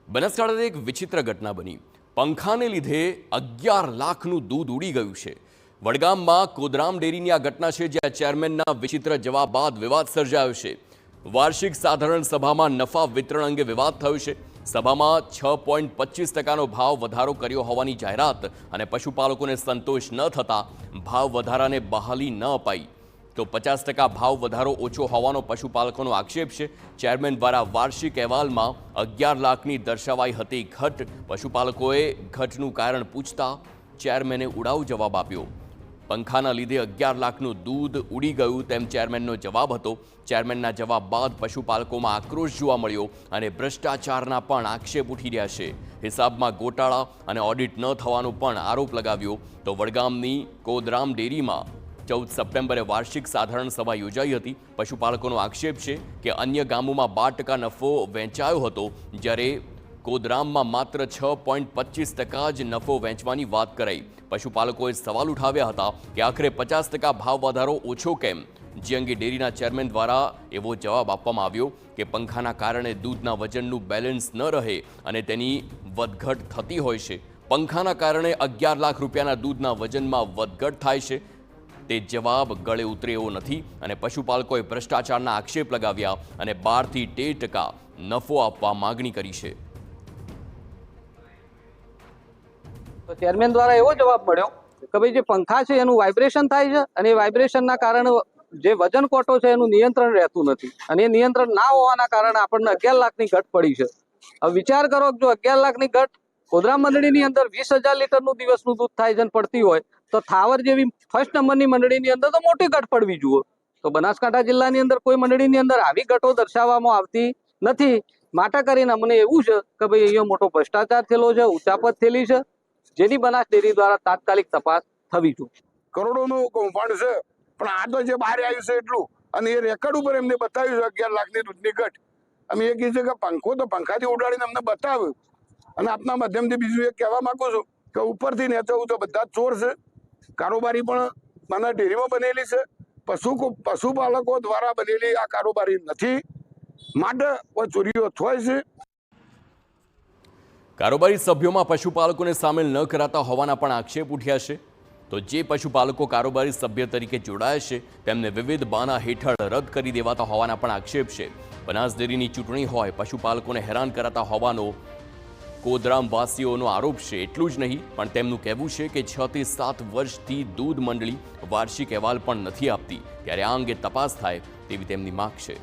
બનાસકાંઠાની એક વિચિત્ર ઘટના બની। પંખાને લીધે 11 લાખનું દૂધ ઉડી ગયું છે। વડગામમાં કોદરામ ડેરીની આ ઘટના છે, જ્યાં ચેરમેનના વિચિત્ર જવાબ બાદ વિવાદ સર્જાયો છે। વાર્ષિક સાધારણ સભામાં નફા વિતરણ અંગે વિવાદ થયો છે। સભામાં 6.25%નો ભાવ વધારો કર્યો હોવાની જાહેરાત અને પશુપાલકોને સંતોષ ન થતા ભાવ વધારાને બહાલી ન અપાઈ તો 50% ભાવ વધારો ઓછો હોવાનો પશુપાલકોનો આક્ષેપ છે। ચેરમેન દ્વારા વાર્ષિક અહેવાલમાં 11 લાખની દર્શાવાઈ હતી ઘટ। પશુપાલકોએ ઘટનું કારણ પૂછતા ચેરમેને ઉડાવ જવાબ આપ્યો। પંખાના લીધે 11 લાખનું દૂધ ઉડી ગયું તેમ ચેરમેનનો જવાબ હતો। ચેરમેનના જવાબ બાદ પશુપાલકોમાં આક્રોશ જોવા મળ્યો અને ભ્રષ્ટાચારના પણ આક્ષેપ ઉઠી રહ્યા છે। હિસાબમાં ગોટાળા અને ઓડિટ ન થવાનો પણ આરોપ લગાવ્યો તો વડગામની કોદરામ ડેરીમાં 14 સપ્ટેમ્બરે વાર્ષિક સાધારણ સભા યોજાઈ હતી। પશુપાલકોનો આક્ષેપ છે કે અન્ય ગામોમાં 12% નફો વહેંચાયો હતો, જ્યારે કોદરામમાં માત્ર 6.25% જ નફો વહેંચવાની વાત કરાઈ। પશુપાલકોએ સવાલ ઉઠાવ્યા હતા કે આખરે 50% ભાવ વધારો ઓછો કેમ, જે અંગે ડેરીના ચેરમેન દ્વારા એવો જવાબ આપવામાં આવ્યો કે પંખાના કારણે દૂધના વજનનું બેલેન્સ ન રહે અને તેની વધઘટ થતી હોય છે। પંખાના કારણે 11 લાખ રૂપિયાના દૂધના વજનમાં વધઘટ થાય છે તે જવાબ ગળે ઉતરે એવો નથી અને પશુપાલકોએ ભ્રષ્ટાચારના આક્ષેપ લગાવ્યા અને 12 થી 13% નફો આપવા માંગણી કરી છે। તો ચેરમેન દ્વારા એવો જવાબ મળ્યો કે ભાઈ જે પંખા છે એનું વાઇબ્રેશન થાય છે અને એ વાઇબ્રેશનના કારણે જે વજન કોટો છે એનું નિયંત્રણ રહેતું નથી અને એ નિયંત્રણ ના હોવાના કારણે આપણને 11 લાખની ઘટ પડી છે। હવે વિચાર કરો કે જો 11 લાખની ઘટ કોદરામ મંડળીની અંદર 20,000 લીટરનું દિવસનું દૂધ થાય છે પડતી હોય તો થાવર જેવી ફર્સ્ટ નંબરની મંડળીની અંદર તો મોટી ઘટ પડવી જોઈએ। તો બનાસકાંઠા જિલ્લાની અંદર કોઈ મંડળીની અંદર આવી ઘટો દર્શાવવામાં આવતી નથી। માટે કરીને અમને એવું છે કે ભાઈ અહીંયા મોટો ભ્રષ્ટાચાર થયેલો છે, ઉચાપત થયેલી છે, જેની બનાસ ડેરી દ્વારા તાત્કાલિક તપાસ થવી જોઈએ। કરોડોનું કૌભાંડ છે, પણ આ તો જે બહાર આવ્યું છે એટલું અને એ રેકોર્ડ ઉપર એમને બતાવ્યું છે 11 લાખની દૂધની ઘટ। અમે એ કહીએ કે પંખો તો પંખાથી ઉડાડીને અમને બતાવ્યું અને આપના માધ્યમથી બીજું એક કહેવા માંગુ છું કે ઉપરથી નેચવું તો બધા ચોર છે। કારોબારી પણ નાના ડેરીમાં બનેલી છે, પશુપાલકો દ્વારા બનેલી આ કારોબારી નથી, માટે ચોરીઓ થાય છે। કારોબારી સભ્યોમાં પશુપાલકોને સામેલ ન કરાતા હોવાના પણ આક્ષેપ ઉઠ્યા છે। તો જે પશુપાલકો કારોબારી સભ્ય તરીકે જોડાયા છે તેમને વિવિધ બાના હેઠળ રદ કરી દેવાતા હોવાના પણ આક્ષેપ છે। બનાસ ડેરીની ચૂંટણી હોય, પશુપાલકોને હેરાન કરાતા હોવાનો કોદરામવાસીઓનો આરોપ છે। એટલું જ નહીં, પણ તેમનું કહેવું છે કે 6 થી 7 વર્ષથી દૂધ મંડળી વાર્ષિક અહેવાલ પણ નથી આપતી, ત્યારે આ અંગે તપાસ થાય તેવી તેમની માંગ છે।